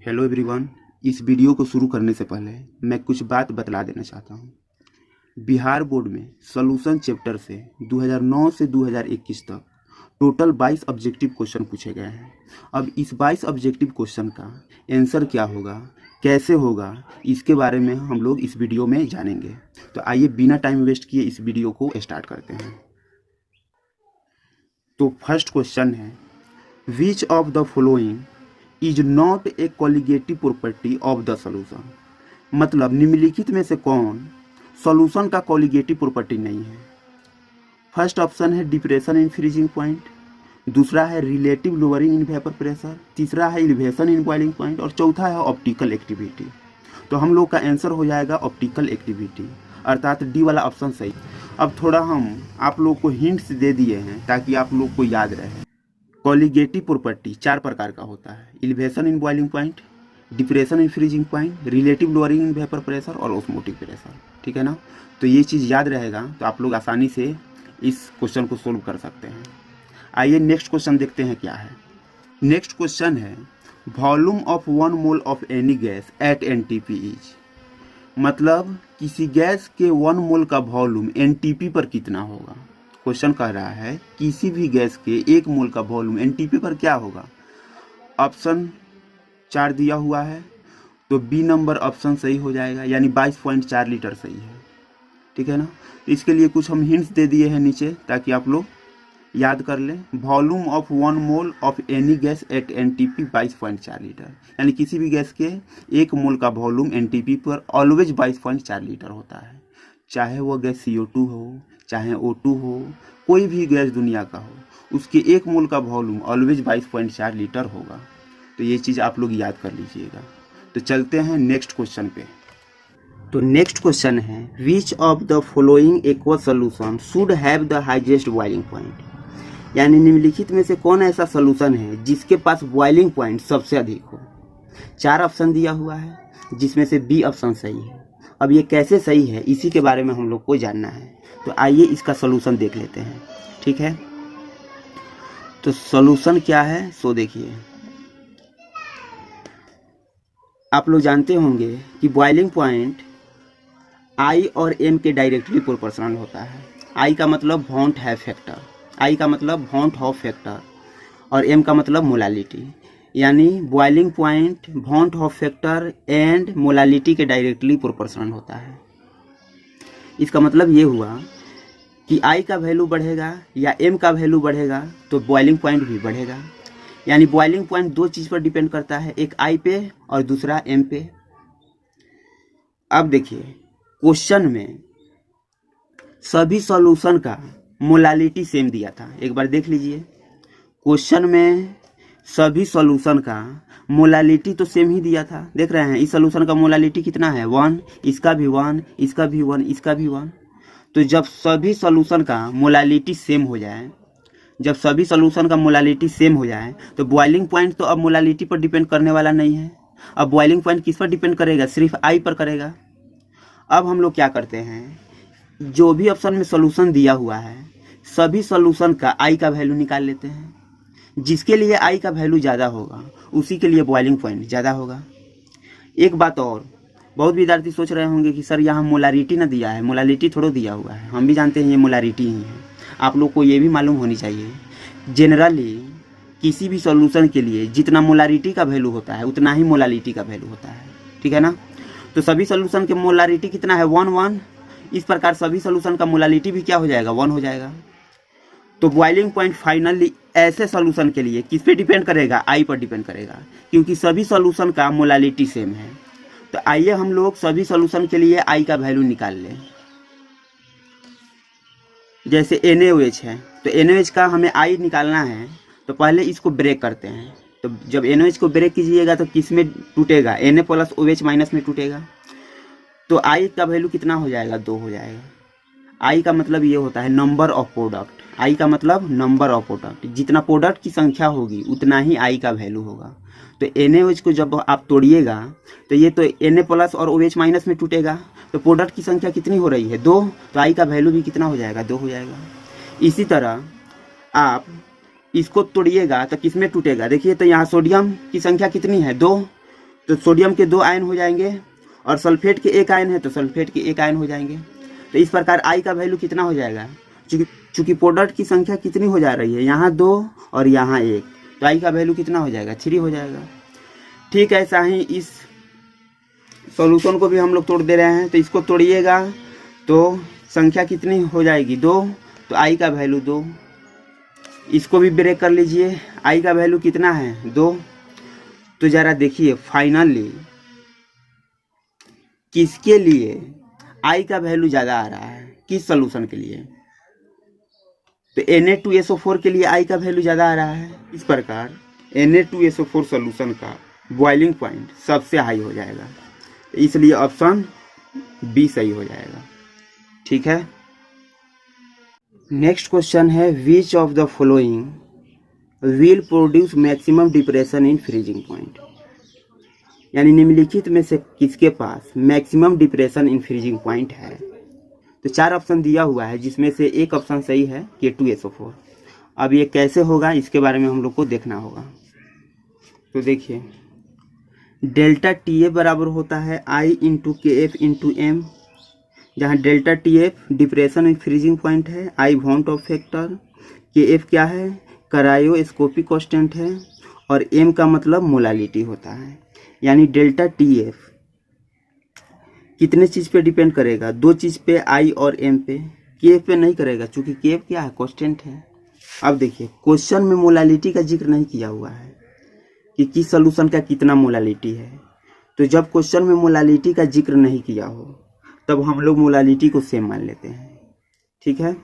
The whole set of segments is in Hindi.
Hello everyone. इस वीडियो को शुरू करने से पहले मैं कुछ बात बतला देना चाहता हूँ। बिहार बोर्ड में सॉल्यूशन चैप्टर से 2009 से 2021 तक टोटल 22 ऑब्जेक्टिव क्वेश्चन पूछे गए हैं। अब इस 22 ऑब्जेक्टिव क्वेश्चन का आंसर क्या होगा, कैसे होगा, इसके बारे में हम लोग इस वीडियो में जानेंगे। तो आइए बिना टाइम वेस्ट किए इस वीडियो को स्टार्ट करते हैं। तो फर्स्ट क्वेश्चन है, which of the following is not a colligative property of the solution. मतलब निम्नलिखित में से कौन सॉल्यूशन का कॉलिगेटिव प्रॉपर्टी नहीं है। फर्स्ट ऑप्शन है डिप्रेशन इन फ्रीजिंग पॉइंट, दूसरा है relative lowering in vapour pressure, तीसरा है एलिवेशन इन बॉइलिंग पॉइंट और चौथा है ऑप्टिकल एक्टिविटी। तो हम लोग का आंसर हो जाएगा ऑप्टिकल एक्टिविटी, अर्थात डी वाला ऑप्शन सही। अब थोड़ा हम आप लोग को हिंट्स दे दिए हैं ताकि आप लोग को याद रहे। कॉलिगेटिव प्रॉपर्टी 4 प्रकार का होता है, elevation in boiling point, depression in freezing point, relative lowering in vapour pressure और ऑस्मोटिक प्रेशर। ठीक है ना। तो ये चीज़ याद रहेगा तो आप लोग आसानी से इस क्वेश्चन को सोल्व कर सकते हैं। आइए नेक्स्ट क्वेश्चन देखते हैं क्या है। नेक्स्ट क्वेश्चन है, volume of 1 mole of any gas at NTP is. मतलब किसी गैस के 1 मोल का वॉल्यूम एनटीपी पर कितना होगा। क्वेश्चन कह रहा है किसी भी गैस के 1 मोल का वॉल्यूम एनटीपी पर क्या होगा। ऑप्शन 4 दिया हुआ है तो बी नंबर ऑप्शन सही हो जाएगा, यानी 22.4 लीटर सही है। ठीक है ना। इसके लिए कुछ हम हिंट्स दे दिए हैं नीचे ताकि आप लोग याद कर लें। Volume of 1 mole of any gas at NTP 22.4 litre, यानी किसी भी गैस के 1 मोल का वॉल्यूम एनटीपी पर ऑलवेज 22.4 लीटर होता है। चाहे वो गैस CO2 हो, चाहे O2 हो, कोई भी गैस दुनिया का हो, उसके 1 मोल का वॉल्यूम ऑलवेज 22.4 लीटर होगा। तो ये चीज़ आप लोग याद कर लीजिएगा। तो चलते हैं नेक्स्ट क्वेश्चन पे। तो नेक्स्ट क्वेश्चन है, which of the following aqueous solution should have the highest boiling point. यानी निम्नलिखित में से कौन ऐसा सोल्यूशन है जिसके पास बॉइलिंग पॉइंट सबसे अधिक हो। 4 ऑप्शन दिया हुआ है जिसमें से बी ऑप्शन सही है। अब ये कैसे सही है इसी के बारे में हम लोग को जानना है। तो आइए इसका सोल्यूशन देख लेते हैं। ठीक है। तो सोल्यूशन क्या है सो देखिए। आप लोग जानते होंगे कि बॉइलिंग पॉइंट आई और एम के डायरेक्टली प्रोपोर्शनल होता है। आई का मतलब वॉन्ट हैव फैक्टर, आई का मतलब वॉन्ट हैव फैक्टर और एम का मतलब मोलालिटी। यानी boiling point want have factor and molality के डायरेक्टली प्रोपोर्शनल होता है। इसका मतलब ये हुआ कि आई का वैल्यू बढ़ेगा या एम का वैल्यू बढ़ेगा तो बॉइलिंग पॉइंट भी बढ़ेगा। यानी बॉइलिंग पॉइंट 2 चीज़ पर डिपेंड करता है, एक आई पे और दूसरा एम पे। अब देखिए क्वेश्चन में सभी सॉल्यूशन का मोलालिटी सेम दिया था। एक बार देख लीजिए, क्वेश्चन में सभी सॉल्यूशन का मोलालिटी तो सेम ही दिया था। देख रहे हैं इस सॉल्यूशन का मोलालिटी कितना है 1, इसका भी 1, इसका भी 1, इसका भी 1। तो जब सभी सॉल्यूशन का मोलालिटी सेम हो जाए, जब सभी सॉल्यूशन का मोलालिटी सेम हो जाए तो बॉइलिंग पॉइंट तो अब मोलालिटी पर डिपेंड करने वाला नहीं है। अब बॉइलिंग पॉइंट किस पर डिपेंड करेगा, सिर्फ आई पर करेगा। अब हम लोग क्या करते हैं, जो भी ऑप्शन में सॉल्यूशन दिया हुआ है सभी सॉल्यूशन का आई का वैल्यू निकाल लेते हैं। जिसके लिए आई का वैल्यू ज़्यादा होगा उसी के लिए बॉइलिंग पॉइंट ज़्यादा होगा। एक बात और, बहुत विद्यार्थी सोच रहे होंगे कि सर यहाँ मोलारिटी ना दिया है, मोलारिटी थोड़ा दिया हुआ है। हम भी जानते हैं ये मोलारिटी ही है। आप लोग को ये भी मालूम होनी चाहिए जनरली किसी भी सॉल्यूशन के लिए जितना मोलारिटी का वैल्यू होता है उतना ही मोलालिटी का वैल्यू होता है। ठीक है ना। तो सभी सॉल्यूशन के मोलारिटी कितना है 1, 1। इस प्रकार सभी सॉल्यूशन का मोलालिटी भी क्या हो जाएगा 1 हो जाएगा। तो बॉइलिंग पॉइंट फाइनली ऐसे सॉल्यूशन के लिए किस पे डिपेंड करेगा, आई पर डिपेंड करेगा, क्योंकि सभी सॉल्यूशन का मोलालिटी सेम है। तो आइए हम लोग सभी सॉल्यूशन के लिए आई का वैल्यू निकाल लें। जैसे NaOH है तो NaOH का हमें आई निकालना है तो पहले इसको ब्रेक करते हैं। तो जब NaOH को ब्रेक कीजिएगा तो किस में टूटेगा, Na प्लस OH माइनस में टूटेगा। तो आई का वैल्यू कितना हो जाएगा 2 हो जाएगा। आई का मतलब ये होता है नंबर ऑफ प्रोडक्ट। आई का मतलब नंबर ऑफ प्रोडक्ट, जितना प्रोडक्ट की संख्या होगी उतना ही आई का वैल्यू होगा। तो NaOH को जब आप तोड़िएगा तो ये तो Na प्लस और OH माइनस में टूटेगा। तो प्रोडक्ट की संख्या कितनी हो रही है 2, तो आई का वैल्यू भी कितना हो जाएगा 2 हो जाएगा। इसी तरह आप इसको तोड़िएगा तो किस में टूटेगा, देखिए तो यहाँ सोडियम की संख्या कितनी है 2, तो सोडियम के 2 आयन हो जाएंगे और सल्फेट के 1 आयन है तो सल्फेट के 1 आयन हो जाएंगे। तो इस प्रकार आई का वैल्यू कितना हो जाएगा, चूंकि प्रोडक्ट की संख्या कितनी हो जा रही है, यहाँ 2 और यहाँ 1, तो आई का वैल्यू कितना हो जाएगा, 3 हो जाएगा। ठीक है, ऐसा ही इस सॉल्यूशन को भी हम लोग तोड़ दे रहे हैं। तो इसको तोड़िएगा तो संख्या कितनी हो जाएगी, 2, तो आई का वैल्यू 2। इसको भी ब्रेक कर लीजिए, आई का वैल्यू कितना है, 2। तो जरा देखिए फाइनली किसके लिए आई का वैल्यू ज़्यादा आ रहा है, किस सॉल्यूशन के लिए, तो Na2SO4 के लिए आई का वैल्यू ज़्यादा आ रहा है। इस प्रकार Na2SO4 सॉल्यूशन का बॉइलिंग पॉइंट सबसे हाई हो जाएगा, इसलिए ऑप्शन बी सही हो जाएगा। ठीक है, नेक्स्ट क्वेश्चन है which of the following will produce maximum depression in freezing point, यानी निम्नलिखित में से किसके पास maximum depression in freezing point है। तो 4 ऑप्शन दिया हुआ है जिसमें से एक ऑप्शन सही है K2SO4। अब ये कैसे होगा इसके बारे में हम लोग को देखना होगा। तो देखिए डेल्टा TA बराबर होता है I into KF into M, जहाँ delta TF depression in freezing point है, I want of factor, KF क्या है, क्रायोस्कोपिक कांस्टेंट है, और M का मतलब मोलालिटी होता है। यानी डेल्टा TF कितने चीज़ पे डिपेंड करेगा, 2 चीज़ पे, I और M पे, KF पे नहीं करेगा, चूँकि KF क्या है, कांस्टेंट है। अब देखिए क्वेश्चन में मोलालिटी का जिक्र नहीं किया हुआ है कि किस सॉल्यूशन का कितना मोलालिटी है। तो जब क्वेश्चन में मोलालिटी का जिक्र नहीं किया हो तब हम लोग मोलालिटी को सेम मान लेते हैं। ठीक है,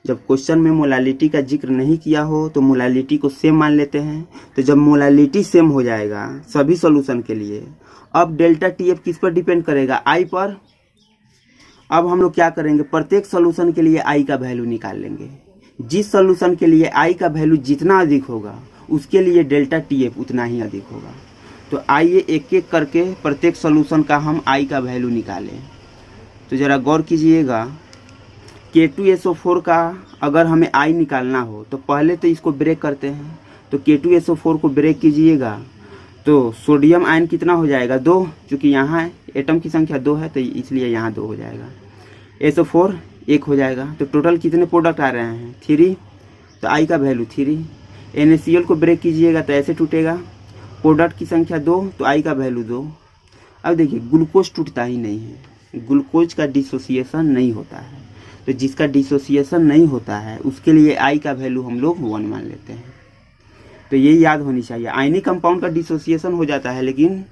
जब क्वेश्चन में मोलालिटी का जिक्र नहीं किया हो तो मोलालिटी को सेम मान लेते हैं। तो जब मोलालिटी सेम हो जाएगा सभी सॉल्यूशन के लिए, अब डेल्टा TF किस पर डिपेंड करेगा, I पर। अब हम लोग क्या करेंगे, प्रत्येक सॉल्यूशन के लिए I का वैल्यू निकाल लेंगे। जिस सॉल्यूशन के लिए I का वैल्यू जितना अधिक होगा उसके लिए डेल्टा TF उतना ही अधिक होगा। तो आइए एक एक करके प्रत्येक सॉल्यूशन का हम I का वैल्यू निकालें। तो ज़रा गौर कीजिएगा, K2SO4 का अगर हमें I निकालना हो तो पहले तो इसको ब्रेक करते हैं। तो K2SO4 को ब्रेक कीजिएगा तो सोडियम आयन कितना हो जाएगा, 2, चूँकि यहाँ एटम की संख्या 2 है तो इसलिए यहाँ 2 हो जाएगा। SO4 1 हो जाएगा। तो टोटल कितने प्रोडक्ट आ रहे हैं, 3, तो I का वैल्यू 3। NaCl को ब्रेक कीजिएगा तो ऐसे टूटेगा, प्रोडक्ट की संख्या 2 तो I का वैल्यू 2। अब देखिए ग्लूकोज टूटता ही नहीं है, ग्लूकोज का डिसोसिएशन नहीं होता है। तो जिसका डिसोसिएशन नहीं होता है उसके लिए I का वैल्यू हम लोग 1 मान लेते हैं। तो ये याद होनी चाहिए, आयनिक कंपाउंड का डिसोसिएशन हो जाता है, लेकिन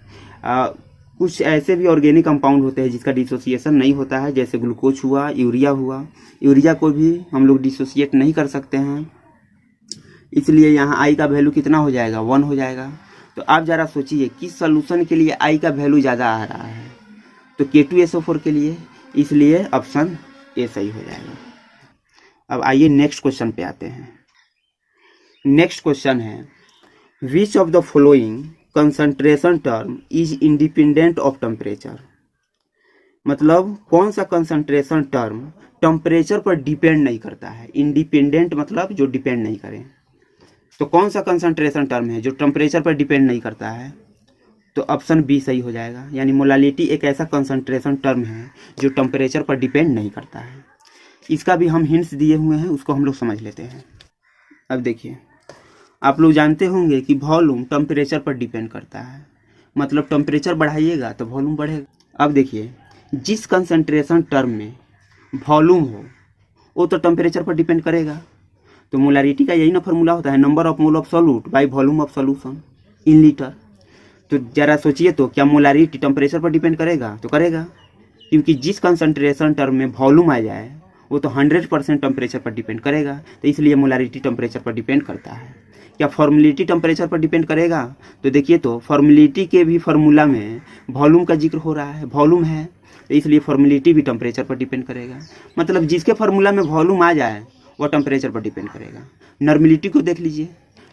कुछ ऐसे भी ऑर्गेनिक कंपाउंड होते हैं जिसका डिसोसिएशन नहीं होता है, जैसे ग्लूकोज हुआ, यूरिया हुआ। यूरिया को भी हम लोग डिसोसिएट नहीं कर सकते हैं, इसलिए यहाँ I का वैल्यू कितना हो जाएगा, 1 हो जाएगा। तो आप ज़रा सोचिए किस सॉल्यूशन के लिए I का वैल्यू ज़्यादा आ रहा है, तो K2SO4 के लिए, इसलिए ऑप्शन ए सही हो जाएगा। अब आइए नेक्स्ट क्वेश्चन पे आते हैं। नेक्स्ट क्वेश्चन है which of the following concentration term is independent of temperature, मतलब कौन सा कंसंट्रेशन टर्म टेम्परेचर पर डिपेंड नहीं करता है। इंडिपेंडेंट मतलब जो डिपेंड नहीं करे। तो कौन सा कंसंट्रेशन टर्म है जो टेम्परेचर पर डिपेंड नहीं करता है, तो ऑप्शन बी सही हो जाएगा। यानी मोलालिटी एक ऐसा कंसंट्रेशन टर्म है जो टेम्परेचर पर डिपेंड नहीं करता है। इसका भी हम हिंट्स दिए हुए हैं, उसको हम लोग समझ लेते हैं। अब देखिए आप लोग जानते होंगे कि वॉल्यूम टेम्परेचर पर डिपेंड करता है, मतलब टेम्परेचर बढ़ाइएगा तो वॉल्यूम बढ़ेगा। अब देखिए जिस कंसंट्रेशन टर्म में वॉल्यूम हो वो तो टेम्परेचर पर डिपेंड करेगा। तो मोलारिटी का यही ना फार्मूला होता है, number of mole of solute by volume of solution in litre. तो जरा सोचिए तो क्या मोलारिटी टेम्परेचर पर डिपेंड करेगा, तो करेगा, क्योंकि जिस कंसंट्रेशन टर्म में वॉल्यूम आ जाए वो तो 100% टेम्परेचर पर डिपेंड करेगा। तो इसलिए मोलारिटी टेम्परेचर पर डिपेंड करता है। क्या फॉर्मुलिटी टेम्परेचर पर डिपेंड करेगा, तो देखिए तो फॉर्मुलिटी के भी फार्मूला में वॉल्यूम का जिक्र हो रहा है, वॉल्यूम है, तो इसलिए फॉर्मुलिटी भी टेम्परेचर पर डिपेंड करेगा। मतलब जिसके फार्मूला में वॉल्यूम आ जाए वो टेम्परेचर पर डिपेंड करेगा। नॉर्मलिटी को देख लीजिए,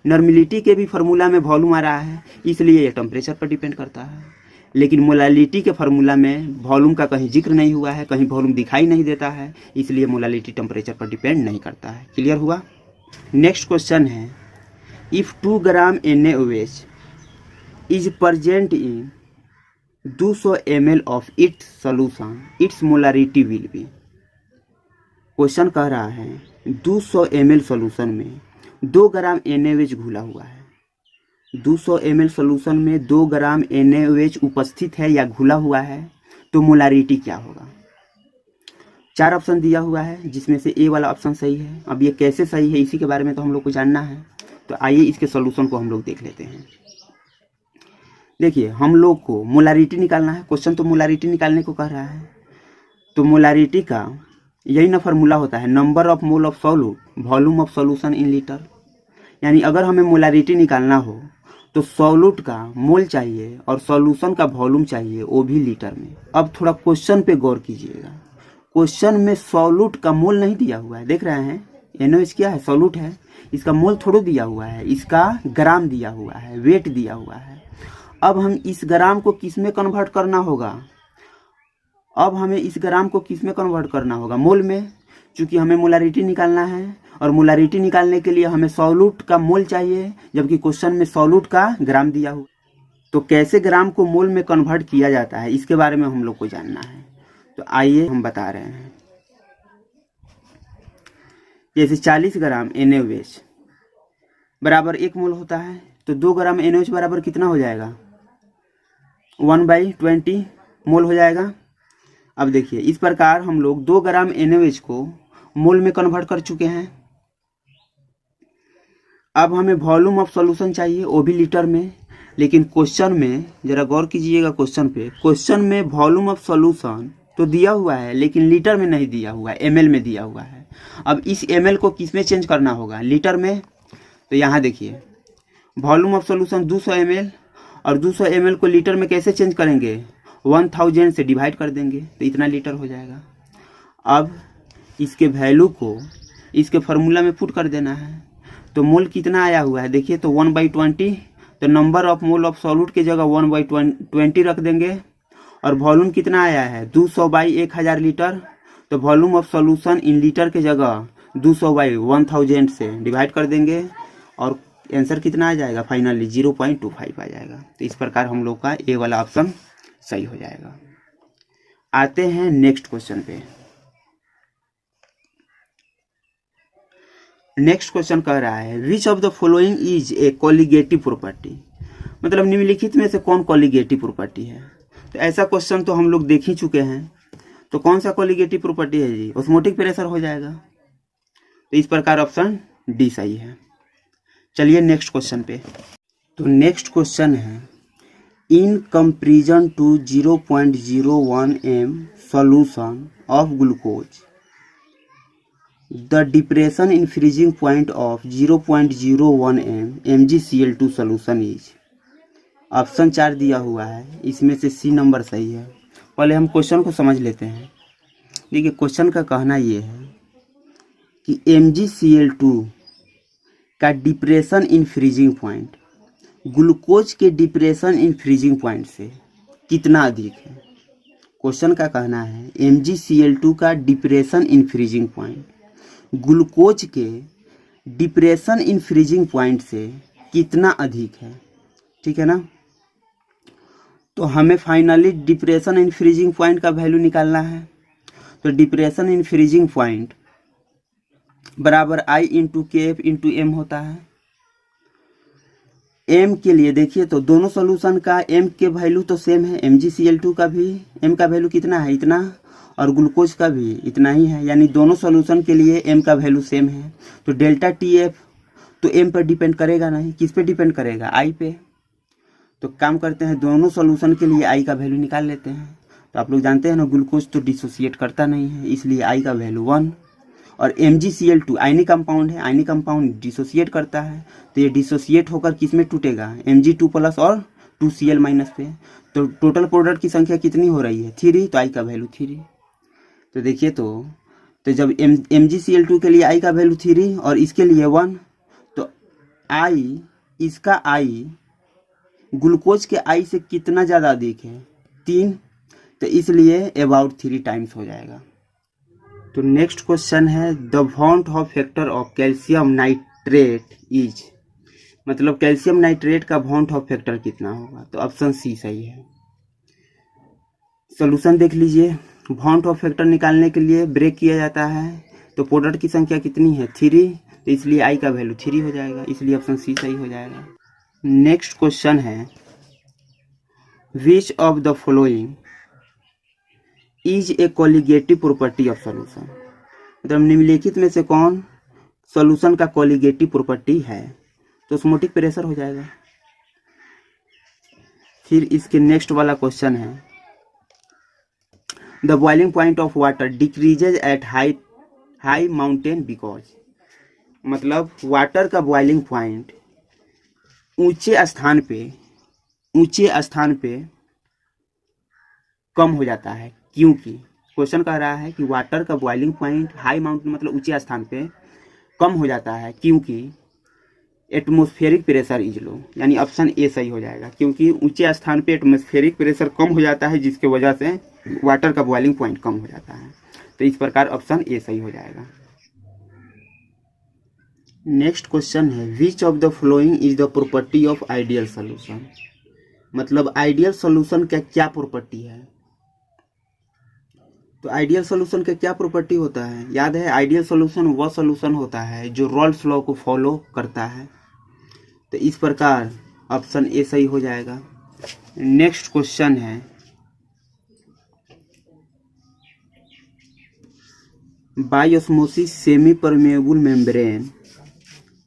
नॉर्मलिटी के भी फार्मूला में वॉल्यूम आ रहा है, इसलिए ये टेम्परेचर पर डिपेंड करता है। लेकिन मोलालिटी के फार्मूला में वॉल्यूम का कहीं जिक्र नहीं हुआ है, कहीं वॉल्यूम दिखाई नहीं देता है, इसलिए मोलालिटी टेम्परेचर पर डिपेंड नहीं करता है। क्लियर हुआ। नेक्स्ट क्वेश्चन है if 2 gram NaOH is present in 200 ml of its solution it's molarity will be. Question कह रहा है 200 ml सोल्यूशन में 2 ग्राम NaOH घुला हुआ है। 200 ml सोल्यूशन में 2 ग्राम NaOH उपस्थित है या घुला हुआ है, तो मोलारिटी क्या होगा। 4 ऑप्शन दिया हुआ है जिसमें से ए वाला ऑप्शन सही है। अब ये कैसे सही है इसी के बारे में तो हम लोग को जानना है, तो आइए इसके सॉल्यूशन को हम लोग देख लेते हैं। देखिए हम लोग को मोलारिटी निकालना है, क्वेश्चन तो मोलारिटी निकालने को कह रहा है। तो मोलारिटी का यही ना फार्मूला होता है, number of mole of solute volume of solution in litre. यानी अगर हमें मोलारिटी निकालना हो तो सॉल्यूट का मोल चाहिए और सॉल्यूशन का वॉल्यूम चाहिए, वो भी लीटर में। अब थोड़ा क्वेश्चन पे गौर कीजिएगा, क्वेश्चन में सॉल्यूट का मोल नहीं दिया हुआ है, देख रहे हैं NaOH क्या है, सॉल्यूट है, इसका मोल थोड़ा दिया हुआ है, इसका ग्राम दिया हुआ है, वेट दिया हुआ है। अब हम इस ग्राम को किस में कन्वर्ट करना होगा, अब हमें इस ग्राम को किस में कन्वर्ट करना होगा, मोल में, क्योंकि हमें मोलारिटी निकालना है और मोलारिटी निकालने के लिए हमें सॉल्यूट का मोल चाहिए, जबकि क्वेश्चन में सॉल्यूट का ग्राम दिया हुआ। तो कैसे ग्राम को मोल में कन्वर्ट किया जाता है इसके बारे में हम लोग को जानना है, तो आइए हम बता रहे हैं। जैसे 40 ग्राम NaOH बराबर 1 मोल होता है, तो 2 ग्राम NaOH बराबर कितना हो जाएगा, 1/20 मोल हो जाएगा। अब देखिए इस प्रकार हम लोग 2 ग्राम NaOH को मोल में कन्वर्ट कर चुके हैं। अब हमें वॉल्यूम ऑफ सॉल्यूशन चाहिए, वो भी लीटर में, लेकिन क्वेश्चन में जरा गौर कीजिएगा, क्वेश्चन पे, क्वेश्चन में वॉल्यूम ऑफ सॉल्यूशन तो दिया हुआ है लेकिन लीटर में नहीं दिया हुआ है, ml में दिया हुआ है। अब इस ml को किस में चेंज करना होगा, लीटर में। तो यहाँ देखिए वॉल्यूम ऑफ सॉल्यूशन 200 ml और 200 ml को लीटर में कैसे चेंज करेंगे, 1000 से डिवाइड कर देंगे तो इतना लीटर हो जाएगा। अब इसके वैल्यू को इसके फार्मूला में पुट कर देना है, तो मोल कितना आया हुआ है देखिए, तो 1/20, तो number of mole of solute की जगह 1/20 रख देंगे। और वॉल्यूम कितना आया है 200/1000 लीटर, तो volume of solution in litre के जगह 200/1000 से डिवाइड कर देंगे और आंसर कितना आ जाएगा, फाइनली 0.25 आ जाएगा। तो इस प्रकार हम लोग का ए वाला ऑप्शन सही हो जाएगा। आते हैं नेक्स्ट क्वेश्चन पे। नेक्स्ट क्वेश्चन कह रहा है which of the following is a colligative property, मतलब निम्नलिखित में से कौन कॉलिगेटिव प्रॉपर्टी है। तो ऐसा क्वेश्चन तो हम लोग देख ही चुके हैं, तो कौन सा कॉलिगेटिव प्रॉपर्टी है जी, ऑस्मोटिक प्रेशर हो जाएगा। तो इस प्रकार ऑप्शन डी सही है। चलिए नेक्स्ट क्वेश्चन पे। तो नेक्स्ट क्वेश्चन है in comparison to 0.01 m solution of glucose the depression in freezing point of 0.01 m MgCl2 solution is. Option 4 दिया हुआ है, इसमें से सी नंबर सही है। पहले हम क्वेश्चन को समझ लेते हैं। देखिए क्वेश्चन का कहना ये है कि MgCl2 का depression in freezing point glucose के डिप्रेशन इन फ्रीजिंग पॉइंट से कितना अधिक है। क्वेश्चन का कहना है MgCl2 का depression in freezing point glucose के डिप्रेशन इन फ्रीजिंग पॉइंट से कितना अधिक है, ठीक है ना। तो हमें finally depression in freezing point का वैल्यू निकालना है। तो डिप्रेशन इन फ्रीजिंग पॉइंट बराबर I × Kf × m होता है। m के लिए देखिए तो दोनों सॉल्यूशन का m के वैल्यू तो सेम है, MgCl2 का भी m का वैल्यू कितना है, इतना, और ग्लूकोज का भी इतना ही है, यानी दोनों सॉल्यूशन के लिए m का वैल्यू सेम है। तो डेल्टा TF तो m पर डिपेंड करेगा नहीं, किस पे डिपेंड करेगा, I पे। तो काम करते हैं, दोनों सॉल्यूशन के लिए I का वैल्यू निकाल लेते हैं। तो आप लोग जानते हैं ना ग्लूकोज तो डिसोसिएट करता नहीं है, इसलिए I का वैल्यू 1। और MgCl2 आयनिक कंपाउंड है, आयनिक कंपाउंड डिसोसिएट करता है, तो ये डिसोसिएट होकर किस में टूटेगा, Mg2+ और 2Cl- पे। तो टोटल प्रोडक्ट की संख्या कितनी हो रही है, 3, तो I का वैल्यू 3। तो देखिए तो जब MgCl2 के लिए I का वैल्यू 3 और इसके लिए 1, तो I, इसका I ग्लूकोज के I से कितना ज़्यादा अधिक है, 3, तो इसलिए अबाउट 3 टाइम्स हो जाएगा। तो नेक्स्ट क्वेश्चन है the want of factor of calcium nitrate is, मतलब कैल्शियम नाइट्रेट का वॉन्ट ऑफ फैक्टर कितना होगा। तो ऑप्शन सी सही है। सोल्यूशन देख लीजिए, बॉन्ड ऑफ फैक्टर निकालने के लिए ब्रेक किया जाता है, तो प्रोडक्ट की संख्या कितनी है 3, तो इसलिए आई का वैल्यू 3 हो जाएगा, इसलिए ऑप्शन सी सही हो जाएगा। नेक्स्ट क्वेश्चन है, which of the following is a colligative property of solution, मतलब निम्नलिखित में से कौन सोल्यूशन का कोलिगेटिव प्रॉपर्टी है, तो ऑस्मोटिक प्रेशर हो जाएगा। फिर इसके नेक्स्ट वाला क्वेश्चन है, the boiling point of water decreases at high mountain because, मतलब वाटर का बॉइलिंग पॉइंट ऊंचे स्थान पे कम हो जाता है, क्योंकि क्वेश्चन कह रहा है कि वाटर का बॉइलिंग पॉइंट हाई माउंटेन मतलब ऊंचे स्थान पे कम हो जाता है क्योंकि एटमॉस्फेरिक प्रेशर इज लो, यानी ऑप्शन ए सही हो जाएगा, क्योंकि ऊंचे स्थान पे एटमॉस्फेरिक प्रेशर कम हो जाता है जिसके वजह से वाटर का बॉइलिंग पॉइंट कम हो जाता है, तो इस प्रकार ऑप्शन ए सही हो जाएगा। नेक्स्ट क्वेश्चन है, which of the following is the property of ideal solution, मतलब आइडियल सोल्यूशन का क्या प्रॉपर्टी है, तो आइडियल सोल्यूशन का क्या प्रॉपर्टी होता है, याद है आइडियल सोल्यूशन वह सोल्यूशन होता है जो रॉल्स लॉ को फॉलो करता है, तो इस प्रकार ऑप्शन ए सही हो जाएगा। नेक्स्ट क्वेश्चन है, by osmosis semi permeable membrane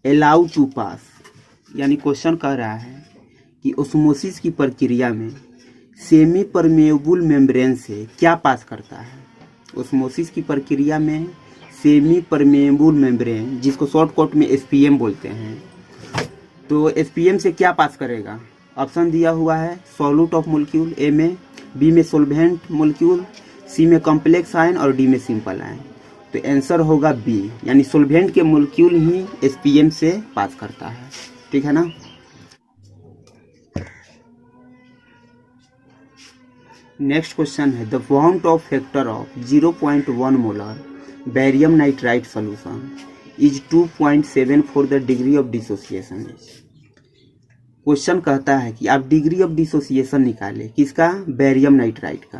allow to pass, यानी क्वेश्चन कह रहा है कि ऑस्मोसिस की प्रक्रिया में सेमी परमेएबल मेम्ब्रेन से क्या पास करता है, ऑस्मोसिस की प्रक्रिया में सेमी परमेएबल मेम्ब्रेन जिसको शॉर्टकट में एसपीएम बोलते हैं, तो एसपीएम से क्या पास करेगा, ऑप्शन दिया हुआ है सॉल्यूट ऑफ मोलिक्यूल, ए में, बी में सोल्वेंट मोलिक्यूल, सी में कॉम्प्लेक्स आयन और डी में सिंपल आयन, तो आंसर होगा बी, यानी सोल्वेंट के मोलिक्यूल ही एसपीएम से पास करता है, ठीक है ना। नेक्स्ट क्वेश्चन है, the bond of factor of 0.1 molar barium nitrite solution is 2.74 the degree of dissociation is, question कहता है कि आप डिग्री ऑफ डिसोसिएशन निकालें किसका, बेरियम नाइट्राइट का।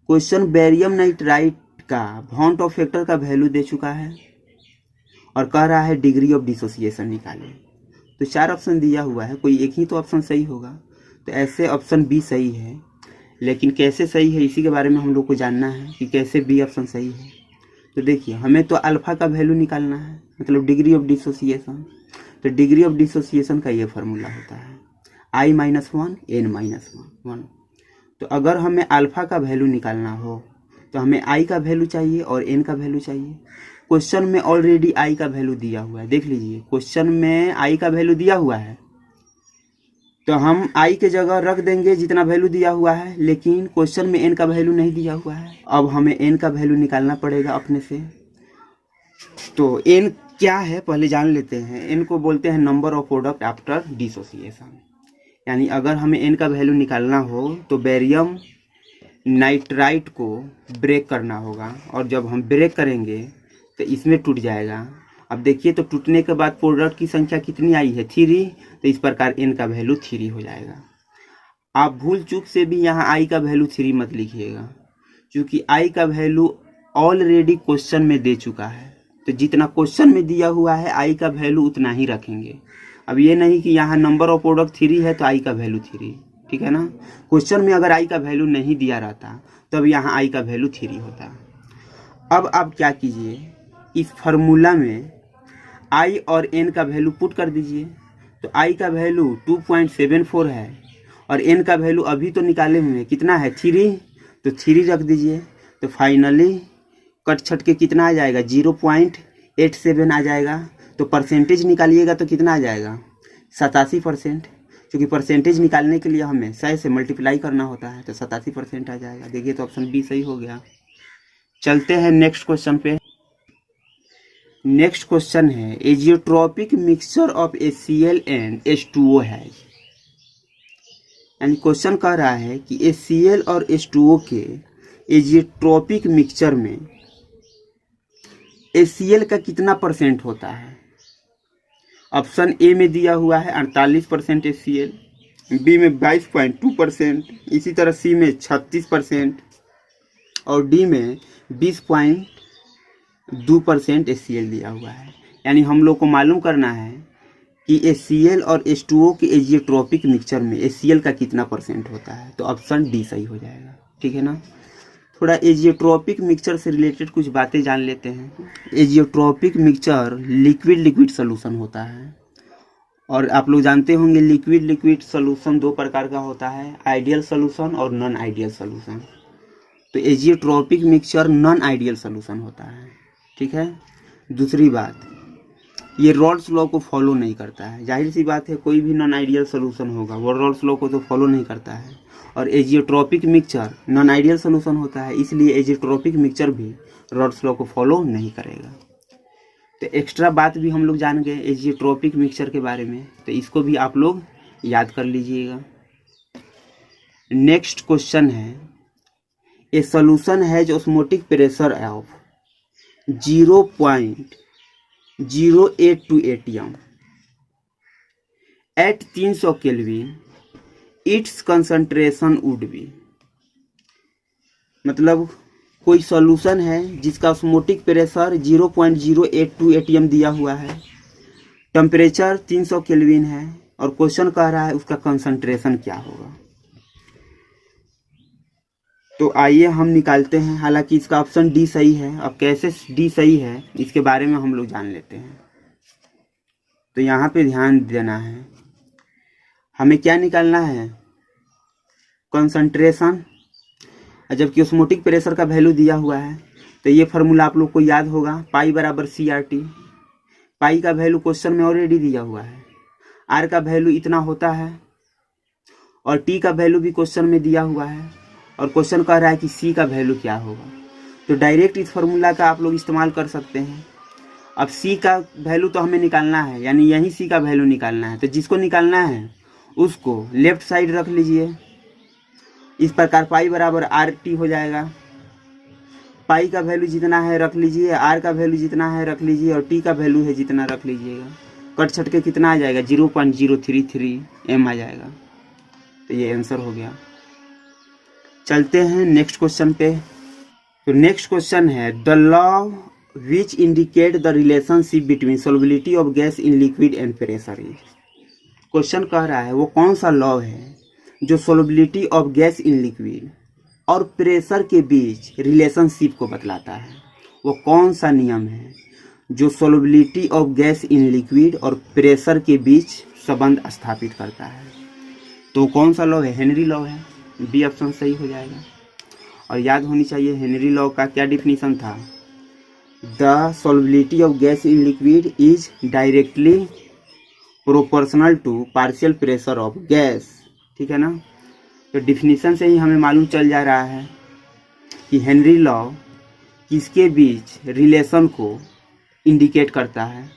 क्वेश्चन बेरियम नाइट्राइट का बॉन्ड ऑफ फैक्टर का वैल्यू दे चुका है और कह रहा है डिग्री ऑफ डिसोसिएशन निकालें, तो 4 ऑप्शन दिया हुआ है, कोई एक ही तो ऑप्शन सही होगा, तो ऐसे ऑप्शन बी सही है, लेकिन कैसे सही है इसी के बारे में हम लोग को जानना है कि कैसे बी ऑप्शन सही है। तो देखिए हमें तो अल्फा का वैल्यू निकालना है, मतलब डिग्री ऑफ डिसोसिएशन, तो डिग्री ऑफ डिसोसिएशन का ये फार्मूला होता है I-1 N-1, तो अगर हमें अल्फा का वैल्यू निकालना हो तो हमें आई का वैल्यू चाहिए और एन का वैल्यू चाहिए। क्वेश्चन में ऑलरेडी आई का वैल्यू दिया हुआ है, देख लीजिए क्वेश्चन में आई का वैल्यू दिया हुआ है, तो हम आई के जगह रख देंगे जितना वैल्यू दिया हुआ है, लेकिन क्वेश्चन में एन का वैल्यू नहीं दिया हुआ है, अब हमें एन का वैल्यू निकालना पड़ेगा अपने से। तो एन क्या है पहले जान लेते हैं, एन को बोलते हैं number of product after dissociation, यानी अगर हमें एन का वैल्यू निकालना हो तो बेरियम नाइट्राइट को ब्रेक करना होगा, और जब हम ब्रेक करेंगे तो इसमें टूट जाएगा। अब देखिए तो टूटने के बाद प्रोडक्ट की संख्या कितनी आई है 3, तो इस प्रकार एन का वैल्यू 3 हो जाएगा। आप भूल चूक से भी यहाँ आई का वैल्यू 3 मत लिखिएगा, क्योंकि आई का वैल्यू ऑलरेडी क्वेश्चन में दे चुका है, तो जितना क्वेश्चन में दिया हुआ है आई का वैल्यू उतना ही रखेंगे। अब ये नहीं कि यहाँ नंबर ऑफ प्रोडक्ट 3 है तो आई का वैल्यू 3, ठीक है ना। क्वेश्चन में अगर आई का वैल्यू नहीं दिया रहता तब यहाँ आई का वैल्यू 3 होता। अब आप क्या कीजिए, इस फार्मूला में आई और एन का वैल्यू पुट कर दीजिए, तो आई का वैल्यू 2.74 है और एन का वैल्यू अभी तो निकाले हुए हैं कितना है 3, तो 3 रख दीजिए, तो फाइनली कट छट के कितना आ जाएगा 0.87 आ जाएगा। तो परसेंटेज निकालिएगा तो कितना आ जाएगा 87%, क्योंकि परसेंटेज निकालने के लिए हमें 100 से मल्टीप्लाई करना होता है, तो 87% आ जाएगा। देखिए तो ऑप्शन बी सही हो गया। चलते हैं नेक्स्ट क्वेश्चन पे। नेक्स्ट क्वेश्चन है azeotropic mixture of HCl and H2O है, यानी क्वेश्चन कह रहा है कि HCl और H2O के एजियोट्रोपिक मिक्सचर में HCl का कितना परसेंट होता है। ऑप्शन ए में दिया हुआ है 48% HCl, बी में 22.2%, इसी तरह सी में 36% और डी में 20.2% HCl दिया हुआ है। यानी हम लोग को मालूम करना है कि HCl और H2O के एजियोट्रोपिक मिक्सचर में HCl का कितना परसेंट होता है। तो ऑप्शन डी सही हो जाएगा, ठीक है ना। थोड़ा एजियोट्रोपिक मिक्सचर से रिलेटेड कुछ बातें जान लेते हैं। एजियोट्रोपिक मिक्सचर लिक्विड लिक्विड सोल्यूशन होता है, और आप लोग जानते होंगे लिक्विड लिक्विड सोल्यूशन दो प्रकार का होता है, आइडियल सोल्यूशन और नॉन आइडियल सोल्यूशन। तो एजियोट्रोपिक मिक्सचर नॉन आइडियल सोल्यूशन होता है, ठीक है। दूसरी बात, ये रॉल्स लॉ को फॉलो नहीं करता है। जाहिर सी बात है, कोई भी नॉन आइडियल सोल्यूशन होगा वो रॉल्स लॉ को तो फॉलो नहीं करता है, और एजियोट्रोपिक मिक्सचर नॉन आइडियल सोल्यूशन होता है, इसलिए एजियोट्रोपिक मिक्सचर भी रॉल्स लॉ को फॉलो नहीं करेगा। तो एक्स्ट्रा बात भी हम लोग जान गए एजियोट्रोपिक मिक्सचर के बारे में, तो इसको भी आप लोग याद कर लीजिएगा। नेक्स्ट क्वेश्चन है, a solution has osmotic pressure of 0.082 atm at 300 kelvin, its concentration would be. मतलब कोई सॉल्यूशन है जिसका ऑस्मोटिक प्रेशर 0.082 atm दिया हुआ है, टेम्परेचर 300 केल्विन है, और क्वेश्चन कह रहा है उसका कंसंट्रेशन क्या होगा। तो आइए हम निकालते हैं। हालांकि इसका ऑप्शन डी सही है। अब कैसे डी सही है इसके बारे में हम लोग जान लेते हैं। तो यहाँ पे ध्यान देना है, हमें क्या निकालना है, कंसंट्रेशन। जबकि ऑस्मोटिक प्रेशर का वैल्यू दिया हुआ है, तो ये फार्मूला आप लोग को याद होगा, पाई बराबर CRT। पाई का वैल्यू क्वेश्चन में ऑलरेडी दिया हुआ है, आर का वैल्यू इतना होता है, और टी का वैल्यू भी क्वेश्चन में दिया हुआ है, और क्वेश्चन कह रहा है कि सी का वैल्यू क्या होगा। तो डायरेक्ट इस फार्मूला का आप लोग इस्तेमाल कर सकते हैं। अब सी का वैल्यू तो हमें निकालना है, यानी यही सी का वैल्यू निकालना है। तो जिसको निकालना है उसको लेफ्ट साइड रख लीजिए। इस प्रकार पाई बराबर RT हो जाएगा। पाई का वैल्यू जितना है रख लीजिए, आर का वैल्यू जितना है रख लीजिए, और टी का वैल्यू है जितना रख लीजिएगा। कट छट के कितना आ जाएगा, 0.033 m आ जाएगा। तो ये आंसर हो गया। चलते हैं नेक्स्ट क्वेश्चन पे। तो नेक्स्ट क्वेश्चन है, the law which indicate the relationship between solubility of gas in liquid and pressure is. Question कह रहा है वो कौन सा लॉ है जो solubility of gas in liquid और प्रेशर के बीच रिलेशनशिप को बतलाता है। वो कौन सा नियम है जो solubility of gas in liquid और प्रेशर के बीच संबंध स्थापित करता है। तो कौन सा लॉ है, हेनरी लॉ है। बी ऑप्शन सही हो जाएगा। और याद होनी चाहिए हेनरी लॉ का क्या डिफिनीशन था, the solubility of gas in liquid is directly proportional to partial pressure of gas, ठीक है ना। तो डिफिनीशन से ही हमें मालूम चल जा रहा है कि हेनरी लॉ किसके बीच रिलेशन को इंडिकेट करता है।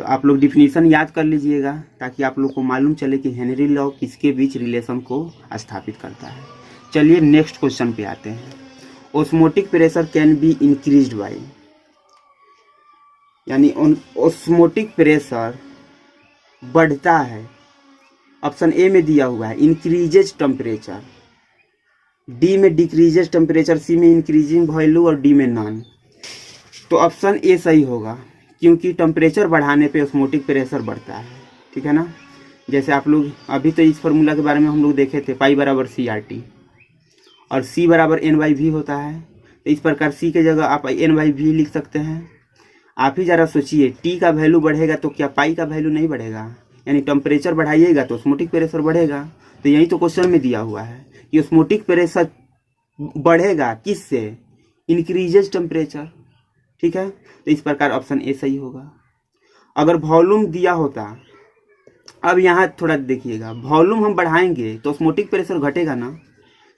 तो आप लोग डिफिनीशन याद कर लीजिएगा ताकि आप लोग को मालूम चले कि हेनरी लॉ किसके बीच रिलेशन को स्थापित करता है। चलिए नेक्स्ट क्वेश्चन पे आते हैं। Osmotic pressure can be increased by, यानी ऑस्मोटिक प्रेशर बढ़ता है। ऑप्शन ए में दिया हुआ है इंक्रीजेज टेम्परेचर, डी में डिक्रीजेज टेम्परेचर, सी में इंक्रीजिंग वैल्यू और डी में नॉन। तो ऑप्शन ए सही होगा क्योंकि टेम्परेचर बढ़ाने पे ऑस्मोटिक प्रेशर बढ़ता है, ठीक है ना। जैसे आप लोग अभी तो इस फार्मूला के बारे में हम लोग देखे थे, पाई बराबर CRT और C बराबर N/V होता है। तो इस प्रकार C के जगह आप N/V लिख सकते हैं। आप ही ज़रा सोचिए, T का वैल्यू बढ़ेगा तो क्या पाई का वैल्यू नहीं बढ़ेगा, यानी टेम्परेचर बढ़ाइएगा तो ऑस्मोटिक प्रेशर बढ़ेगा। तो यही तो क्वेश्चन में दिया हुआ है कि ऑस्मोटिक प्रेशर बढ़ेगा किससे, इंक्रीजेज टेम्परेचर, ठीक है। तो इस प्रकार ऑप्शन ए सही होगा। अगर वॉल्यूम दिया होता, अब यहाँ थोड़ा देखिएगा, वॉल्यूम हम बढ़ाएंगे तो ऑस्मोटिक प्रेशर घटेगा ना,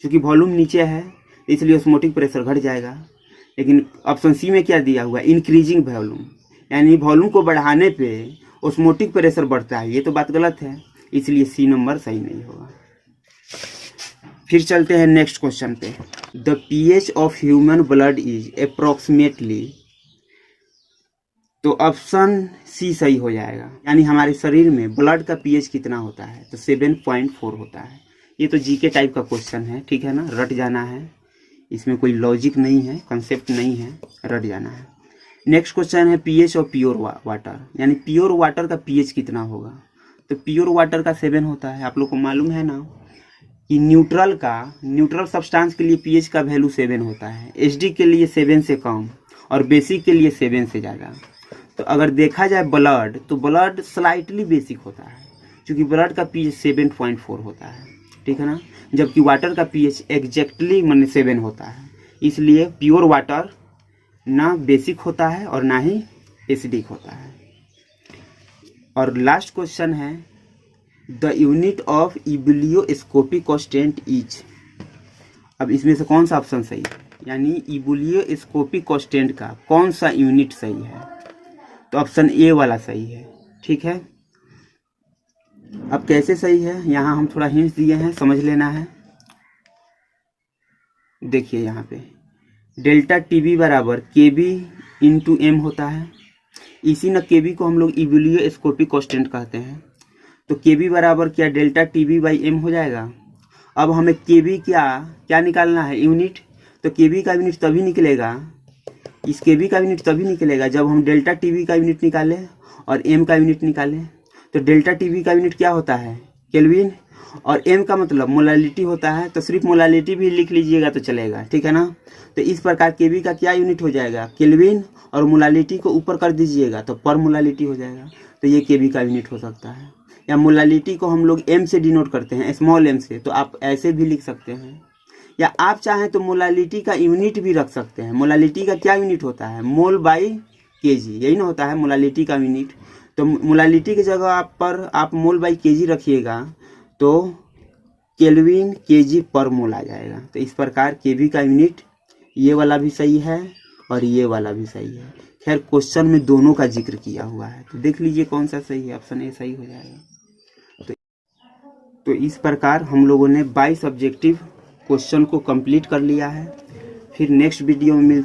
क्योंकि वॉल्यूम नीचे है इसलिए ऑस्मोटिक प्रेशर घट जाएगा। लेकिन ऑप्शन सी में क्या दिया हुआ है, इंक्रीजिंग वॉल्यूम, यानी वॉल्यूम को बढ़ाने पे ऑस्मोटिक प्रेशर बढ़ता है। ये तो बात गलत है, इसलिए सी नंबर सही नहीं होगा। फिर चलते हैं नेक्स्ट क्वेश्चन पे। The pH of human blood is approximately, तो ऑप्शन सी सही हो जाएगा। यानी हमारे शरीर में ब्लड का पीएच कितना होता है, तो 7.4 होता है। ये तो जीके टाइप का क्वेश्चन है, ठीक है ना, रट जाना है, इसमें कोई लॉजिक नहीं है, कंसेप्ट नहीं है, रट जाना है। नेक्स्ट क्वेश्चन है पीएच ऑफ प्योर वाटर, यानी प्योर वाटर का पीएच कितना होगा। तो प्योर वाटर का 7 होता है। आप लोग को मालूम है ना कि न्यूट्रल सब्सटेंस के लिए पीएच का वैल्यू 7 होता है, एचडी के लिए 7 से कम और बेसिक के लिए 7 से ज़्यादा। तो अगर देखा जाए ब्लड, तो ब्लड स्लाइटली बेसिक होता है, क्योंकि ब्लड का पीएच 7.4 होता है, ठीक है ना, जबकि वाटर का पीएच एग्जैक्टली माने 7 होता है। इसलिए प्योर वाटर ना बेसिक होता है और ना ही एसिडिक होता है। और लास्ट क्वेश्चन है the unit of ebullioscopic constant is. अब इसमें से कौन सा ऑप्शन सही है, यानी इबुलियोस्कोपिक कांस्टेंट का कौन सा यूनिट सही है। तो ऑप्शन ए वाला सही है, ठीक है। अब कैसे सही है, यहाँ हम थोड़ा हिंट दिए हैं, समझ लेना है। देखिए यहाँ पे डेल्टा टीबी बराबर केबी इंटू एम होता है। इसी न केबी को हम लोग इबुलियोस्कोपिक कांस्टेंट कहते हैं। तो केबी बराबर क्या डेल्टा टीबी बाई एम हो जाएगा। अब हमें केबी क्या निकालना है, यूनिट। तो केबी का यूनिट तभी निकलेगा, इस केबी का यूनिट तभी निकलेगा जब हम डेल्टा टीबी का यूनिट निकालें और एम का यूनिट निकालें। तो डेल्टा टीबी का यूनिट क्या होता है, केल्विन, और एम का मतलब मोलालिटी होता है। तो सिर्फ मोलालिटी भी लिख लीजिएगा तो चलेगा, ठीक है ना। तो इस प्रकार केबी का क्या यूनिट हो जाएगा, केल्विन, और मोलालिटी को ऊपर कर दीजिएगा तो पर मोलालिटी हो जाएगा। तो ये केबी का यूनिट हो सकता है। या मोलालिटी को हम लोग एम से डिनोट करते हैं, स्मॉल एम से, तो आप ऐसे भी लिख सकते हैं। या आप चाहें तो मोलालिटी का यूनिट भी रख सकते हैं। मोलालिटी का क्या यूनिट होता है, मोल बाई केजी, यही ना होता है मोलालिटी का यूनिट। तो मोलालिटी की जगह आप मोल बाई केजी रखिएगा तो केल्विन केजी पर मोल आ जाएगा। तो इस प्रकार केबी का यूनिट ये वाला भी सही है और ये वाला भी सही है। खैर क्वेश्चन में दोनों का जिक्र किया हुआ है, तो देख लीजिए कौन सा सही है, ऑप्शन ए सही हो जाएगा। तो इस प्रकार हम लोगों ने 22 ऑब्जेक्टिव क्वेश्चन को कंप्लीट कर लिया है। फिर नेक्स्ट वीडियो में